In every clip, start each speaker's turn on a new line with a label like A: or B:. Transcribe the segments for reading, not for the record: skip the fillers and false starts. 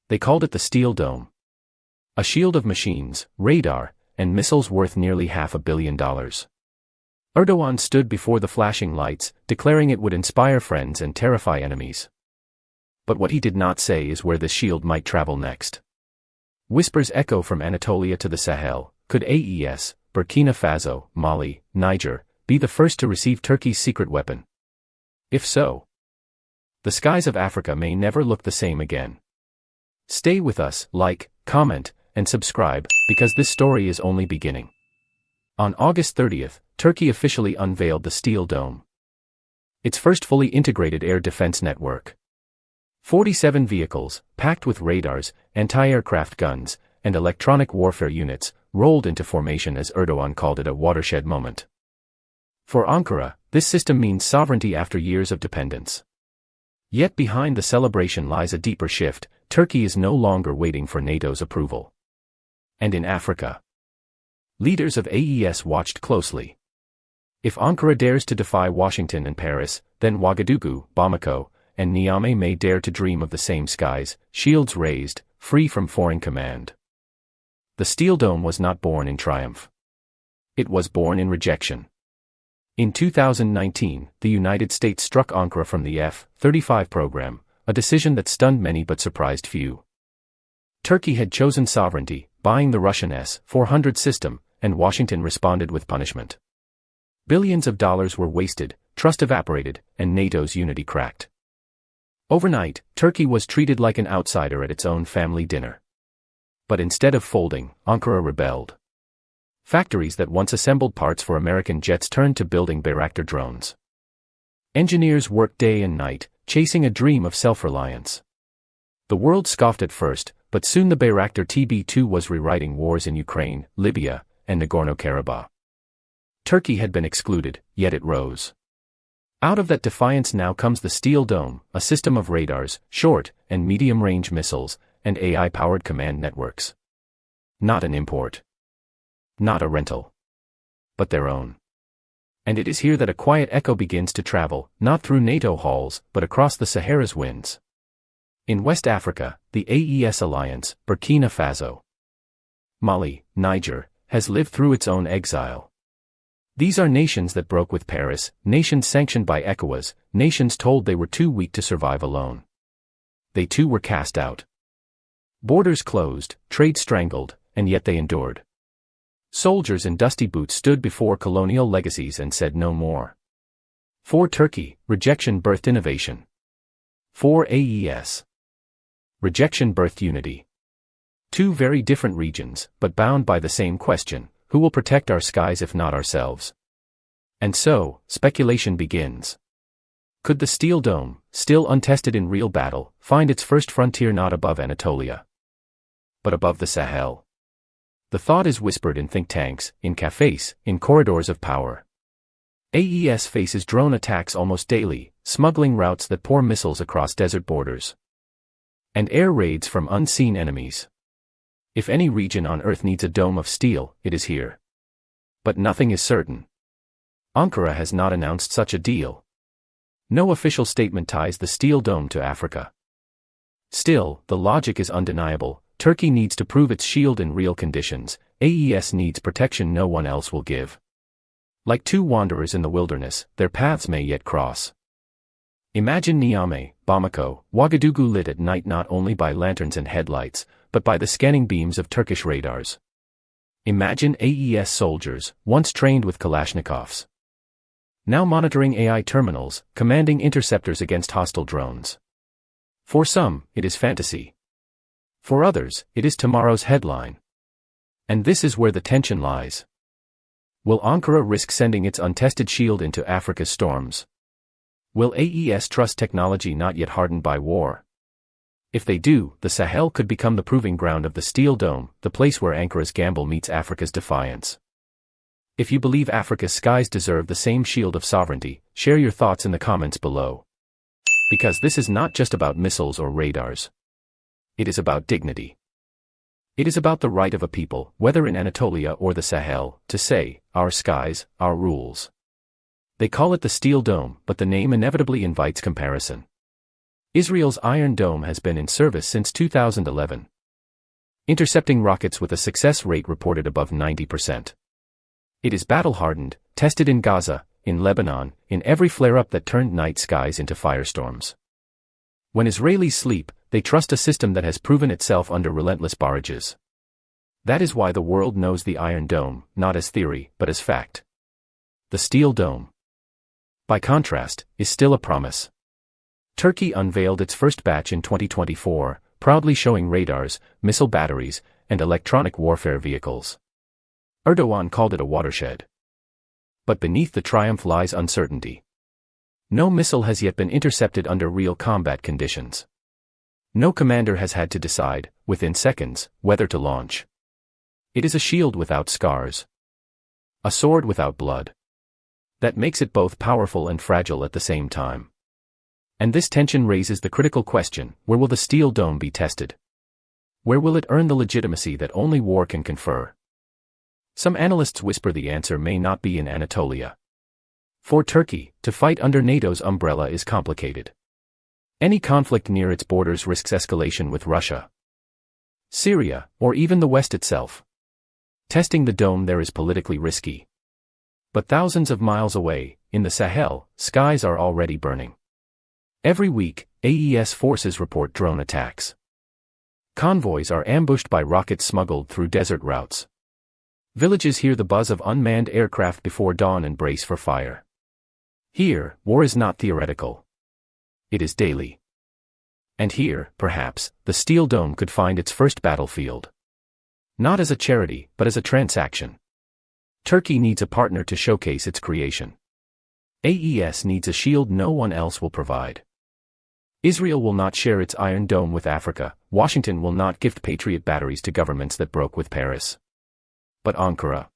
A: They called it the Steel Dome. A shield of machines, radar, and missiles worth nearly $500 million. Erdogan stood before the flashing lights, declaring it would inspire friends and terrify enemies. But what he did not say is where the shield might travel next. Whispers echo from Anatolia to the Sahel. Could AES, Burkina Faso, Mali, Niger, be the first to receive Turkey's secret weapon? If so, the skies of Africa may never look the same again. Stay with us, like, comment, and subscribe, because this story is only beginning. On August 30th, Turkey officially unveiled the Steel Dome. Its first fully integrated air defense network. 47 vehicles, packed with radars, anti-aircraft guns, and electronic warfare units, rolled into formation as Erdogan called it a watershed moment. For Ankara, this system means sovereignty after years of dependence. Yet behind the celebration lies a deeper shift. Turkey is no longer waiting for NATO's approval. And in Africa, leaders of AES watched closely. If Ankara dares to defy Washington and Paris, then Ouagadougou, Bamako, and Niamey may dare to dream of the same skies, shields raised, free from foreign command. The Steel Dome was not born in triumph. It was born in rejection. In 2019, the United States struck Ankara from the F-35 program, a decision that stunned many but surprised few. Turkey had chosen sovereignty, buying the Russian S-400 system, and Washington responded with punishment. Billions of dollars were wasted, trust evaporated, and NATO's unity cracked. Overnight, Turkey was treated like an outsider at its own family dinner. But instead of folding, Ankara rebelled. Factories that once assembled parts for American jets turned to building Bayraktar drones. Engineers worked day and night, chasing a dream of self-reliance. The world scoffed at first, but soon the Bayraktar TB2 was rewriting wars in Ukraine, Libya, and Nagorno-Karabakh. Turkey had been excluded, yet it rose. Out of that defiance now comes the Steel Dome, a system of radars, short and medium-range missiles, and AI-powered command networks. Not an import. Not a rental. But their own. And it is here that a quiet echo begins to travel, not through NATO halls, but across the Sahara's winds. In West Africa, the AES alliance, Burkina Faso, Mali, Niger, has lived through its own exile. These are nations that broke with Paris, nations sanctioned by ECOWAS, nations told they were too weak to survive alone. They too were cast out. Borders closed, trade strangled, and yet they endured. Soldiers in dusty boots stood before colonial legacies and said no more. For Turkey, rejection birthed innovation. For AES, rejection birthed unity. Two very different regions, but bound by the same question: who will protect our skies if not ourselves? And so, speculation begins. Could the Steel Dome, still untested in real battle, find its first frontier not above Anatolia, but above the Sahel? The thought is whispered in think tanks, in cafes, in corridors of power. AES faces drone attacks almost daily, smuggling routes that pour missiles across desert borders, and air raids from unseen enemies. If any region on Earth needs a dome of steel, it is here. But nothing is certain. Ankara has not announced such a deal. No official statement ties the Steel Dome to Africa. Still, the logic is undeniable. Turkey needs to prove its shield in real conditions. AES needs protection no one else will give. Like two wanderers in the wilderness, their paths may yet cross. Imagine Niamey, Bamako, Ouagadougou lit at night not only by lanterns and headlights, but by the scanning beams of Turkish radars. Imagine AES soldiers, once trained with Kalashnikovs, now monitoring AI terminals, commanding interceptors against hostile drones. For some, it is fantasy. For others, it is tomorrow's headline. And this is where the tension lies. Will Ankara risk sending its untested shield into Africa's storms? Will AES trust technology not yet hardened by war? If they do, the Sahel could become the proving ground of the Steel Dome, the place where Ankara's gamble meets Africa's defiance. If you believe Africa's skies deserve the same shield of sovereignty, share your thoughts in the comments below. Because this is not just about missiles or radars. It is about dignity. It is about the right of a people, whether in Anatolia or the Sahel, to say, our skies, our rules. They call it the Steel Dome, but the name inevitably invites comparison. Israel's Iron Dome has been in service since 2011, intercepting rockets with a success rate reported above 90%. It is battle-hardened, tested in Gaza, in Lebanon, in every flare-up that turned night skies into firestorms. When Israelis sleep, they trust a system that has proven itself under relentless barrages. That is why the world knows the Iron Dome, not as theory, but as fact. The Steel Dome, by contrast, is still a promise. Turkey unveiled its first batch in 2024, proudly showing radars, missile batteries, and electronic warfare vehicles. Erdogan called it a watershed. But beneath the triumph lies uncertainty. No missile has yet been intercepted under real combat conditions. No commander has had to decide, within seconds, whether to launch. It is a shield without scars. A sword without blood. That makes it both powerful and fragile at the same time. And this tension raises the critical question: where will the Steel Dome be tested? Where will it earn the legitimacy that only war can confer? Some analysts whisper the answer may not be in Anatolia. For Turkey, to fight under NATO's umbrella is complicated. Any conflict near its borders risks escalation with Russia, Syria, or even the West itself. Testing the dome there is politically risky. But thousands of miles away, in the Sahel, skies are already burning. Every week, AES forces report drone attacks. Convoys are ambushed by rockets smuggled through desert routes. Villages hear the buzz of unmanned aircraft before dawn and brace for fire. Here, war is not theoretical. It is daily. And here, perhaps, the Steel Dome could find its first battlefield. Not as a charity, but as a transaction. Turkey needs a partner to showcase its creation. AES needs a shield no one else will provide. Israel will not share its Iron Dome with Africa. Washington will not gift Patriot batteries to governments that broke with Paris. But Ankara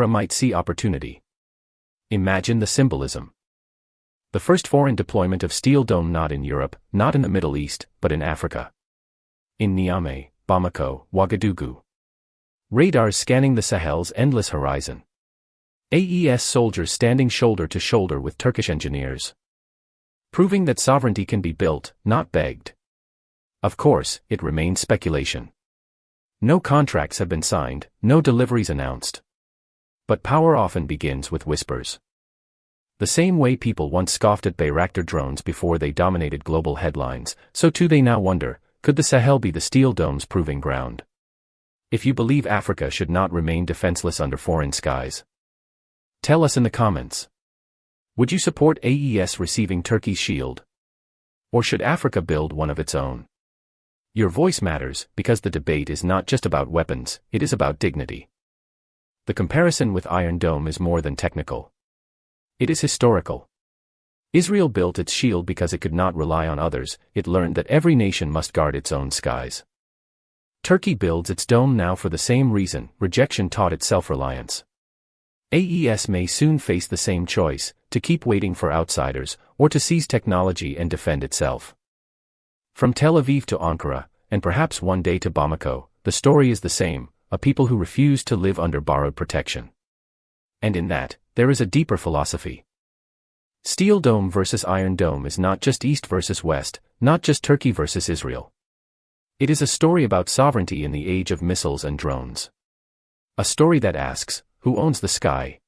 A: might see opportunity. Imagine the symbolism. The first foreign deployment of Steel Dome, not in Europe, not in the Middle East, but in Africa. In Niamey, Bamako, Ouagadougou. Radars scanning the Sahel's endless horizon. AES soldiers standing shoulder to shoulder with Turkish engineers. Proving that sovereignty can be built, not begged. Of course, it remains speculation. No contracts have been signed, no deliveries announced. But power often begins with whispers. The same way people once scoffed at Bayraktar drones before they dominated global headlines, so too they now wonder, could the Sahel be the Steel Dome's proving ground? If you believe Africa should not remain defenseless under foreign skies, tell us in the comments. Would you support AES receiving Turkey's shield? Or should Africa build one of its own? Your voice matters, because the debate is not just about weapons, it is about dignity. The comparison with Iron Dome is more than technical. It is historical. Israel built its shield because it could not rely on others. It learned that every nation must guard its own skies. Turkey builds its dome now for the same reason. Rejection taught it self-reliance. AES may soon face the same choice, to keep waiting for outsiders, or to seize technology and defend itself. From Tel Aviv to Ankara, and perhaps one day to Bamako, the story is the same: a people who refuse to live under borrowed protection. And in that, there is a deeper philosophy. Steel Dome versus Iron Dome is not just East versus West, not just Turkey versus Israel. It is a story about sovereignty in the age of missiles and drones. A story that asks, who owns the sky?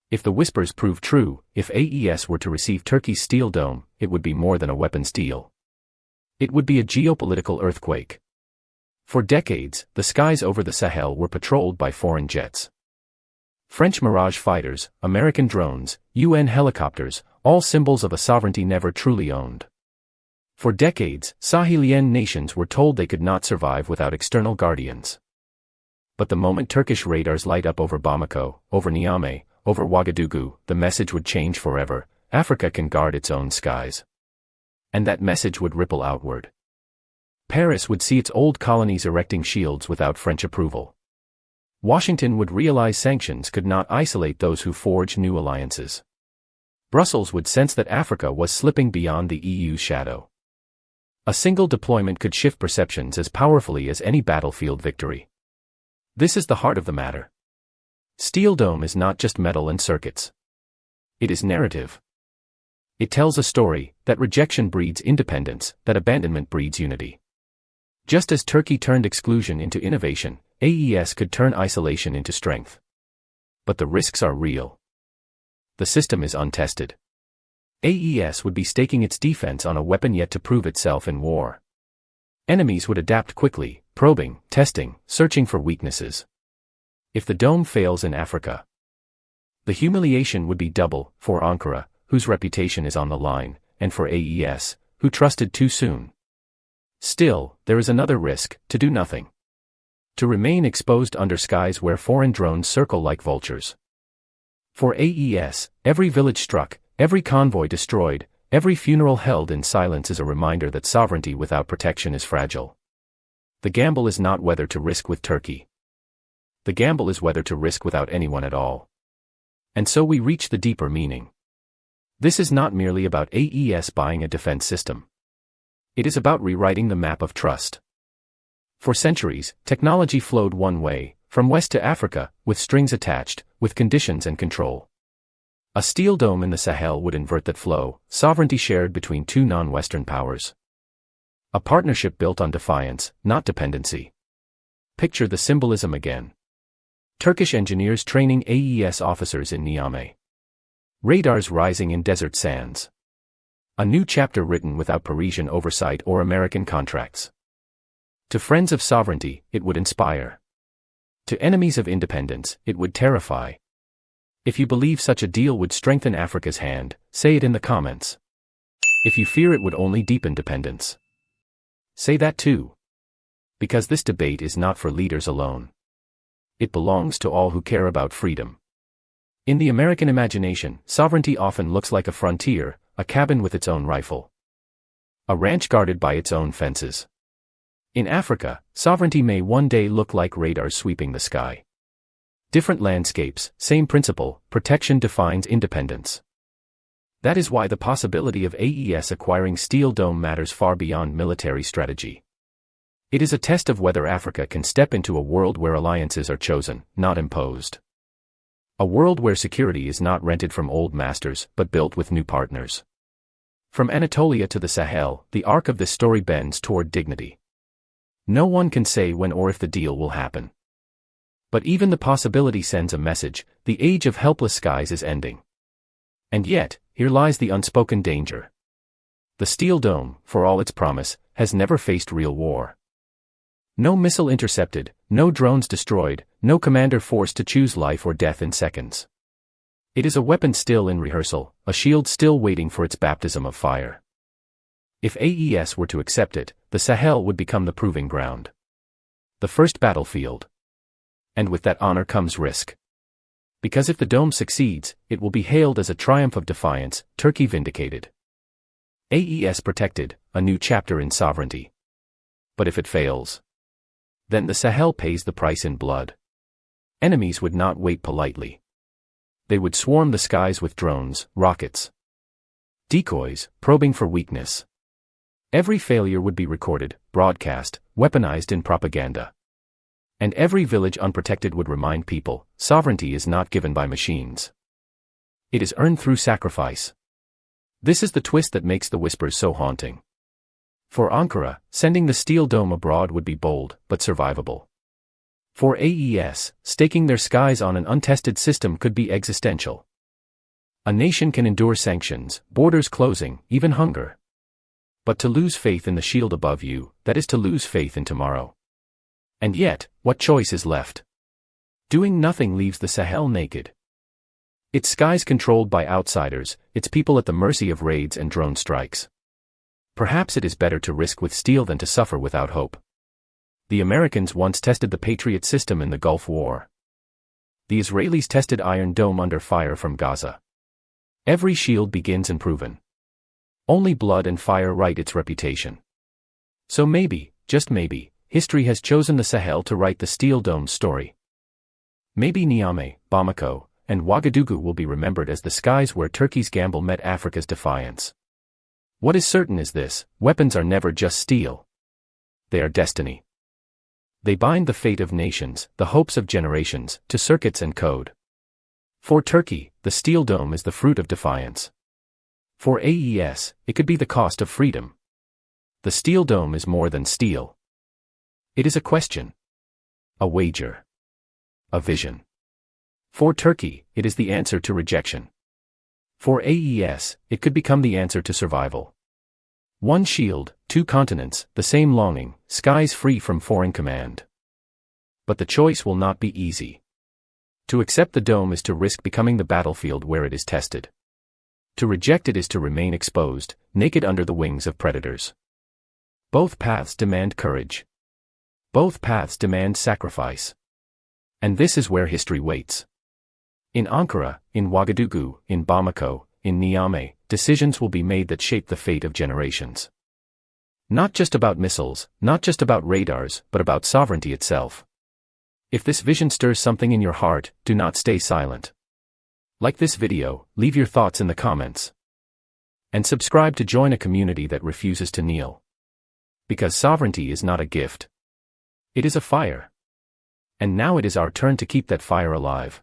A: If the whispers prove true, if AES were to receive Turkey's Steel Dome, it would be more than a weapons deal. It would be a geopolitical earthquake. For decades, the skies over the Sahel were patrolled by foreign jets. French Mirage fighters, American drones, UN helicopters, all symbols of a sovereignty never truly owned. For decades, Sahelian nations were told they could not survive without external guardians. But the moment Turkish radars light up over Bamako, over Niamey, over Ouagadougou, the message would change forever: Africa can guard its own skies. And that message would ripple outward. Paris would see its old colonies erecting shields without French approval. Washington would realize sanctions could not isolate those who forge new alliances. Brussels would sense that Africa was slipping beyond the EU's shadow. A single deployment could shift perceptions as powerfully as any battlefield victory. This is the heart of the matter. Steel Dome is not just metal and circuits. It is narrative. It tells a story that rejection breeds independence, that abandonment breeds unity. Just as Turkey turned exclusion into innovation, AES could turn isolation into strength. But the risks are real. The system is untested. AES would be staking its defense on a weapon yet to prove itself in war. Enemies would adapt quickly, probing, testing, searching for weaknesses. If the dome fails in Africa, the humiliation would be double for Ankara, whose reputation is on the line, and for AES, who trusted too soon. Still, there is another risk: to do nothing. To remain exposed under skies where foreign drones circle like vultures. For AES, every village struck, every convoy destroyed, every funeral held in silence is a reminder that sovereignty without protection is fragile. The gamble is not whether to risk with Turkey. The gamble is whether to risk without anyone at all. And so we reach the deeper meaning. This is not merely about AES buying a defense system. It is about rewriting the map of trust. For centuries, technology flowed one way, from west to Africa, with strings attached, with conditions and control. A steel dome in the Sahel would invert that flow, sovereignty shared between two non-Western powers. A partnership built on defiance, not dependency. Picture the symbolism again. Turkish engineers training AES officers in Niamey. Radars rising in desert sands. A new chapter written without Parisian oversight or American contracts. To friends of sovereignty, it would inspire. To enemies of independence, it would terrify. If you believe such a deal would strengthen Africa's hand, say it in the comments. If you fear it would only deepen dependence, say that too. Because this debate is not for leaders alone. It belongs to all who care about freedom. In the American imagination, sovereignty often looks like a frontier, a cabin with its own rifle. A ranch guarded by its own fences. In Africa, sovereignty may one day look like radars sweeping the sky. Different landscapes, same principle: protection defines independence. That is why the possibility of AES acquiring Steel Dome matters far beyond military strategy. It is a test of whether Africa can step into a world where alliances are chosen, not imposed. A world where security is not rented from old masters, but built with new partners. From Anatolia to the Sahel, the arc of this story bends toward dignity. No one can say when or if the deal will happen. But even the possibility sends a message: the age of helpless skies is ending. And yet, here lies the unspoken danger. The Steel Dome, for all its promise, has never faced real war. No missile intercepted, no drones destroyed, no commander forced to choose life or death in seconds. It is a weapon still in rehearsal, a shield still waiting for its baptism of fire. If AES were to accept it, the Sahel would become the proving ground. The first battlefield. And with that honor comes risk. Because if the dome succeeds, it will be hailed as a triumph of defiance, Turkey vindicated. AES protected, a new chapter in sovereignty. But if it fails, then the Sahel pays the price in blood. Enemies would not wait politely. They would swarm the skies with drones, rockets, decoys, probing for weakness. Every failure would be recorded, broadcast, weaponized in propaganda. And every village unprotected would remind people: sovereignty is not given by machines. It is earned through sacrifice. This is the twist that makes the whispers so haunting. For Ankara, sending the Steel Dome abroad would be bold, but survivable. For AES, staking their skies on an untested system could be existential. A nation can endure sanctions, borders closing, even hunger. But to lose faith in the shield above you, that is to lose faith in tomorrow. And yet, what choice is left? Doing nothing leaves the Sahel naked. Its skies controlled by outsiders, its people at the mercy of raids and drone strikes. Perhaps it is better to risk with steel than to suffer without hope. The Americans once tested the Patriot system in the Gulf War. The Israelis tested Iron Dome under fire from Gaza. Every shield begins unproven. Only blood and fire right its reputation. So maybe, just maybe, history has chosen the Sahel to write the Steel Dome's story. Maybe Niamey, Bamako, and Ouagadougou will be remembered as the skies where Turkey's gamble met Africa's defiance. What is certain is this: weapons are never just steel. They are destiny. They bind the fate of nations, the hopes of generations, to circuits and code. For Turkey, the Steel Dome is the fruit of defiance. For AES, it could be the cost of freedom. The steel dome is more than steel. It is a question. A wager. A vision. For Turkey, it is the answer to rejection. For AES, it could become the answer to survival. One shield, two continents, the same longing, skies free from foreign command. But the choice will not be easy. To accept the dome is to risk becoming the battlefield where it is tested. To reject it is to remain exposed, naked under the wings of predators. Both paths demand courage. Both paths demand sacrifice. And this is where history waits. In Ankara, in Ouagadougou, in Bamako, in Niamey, decisions will be made that shape the fate of generations. Not just about missiles, not just about radars, but about sovereignty itself. If this vision stirs something in your heart, do not stay silent. Like this video, leave your thoughts in the comments. And subscribe to join a community that refuses to kneel. Because sovereignty is not a gift. It is a fire. And now it is our turn to keep that fire alive.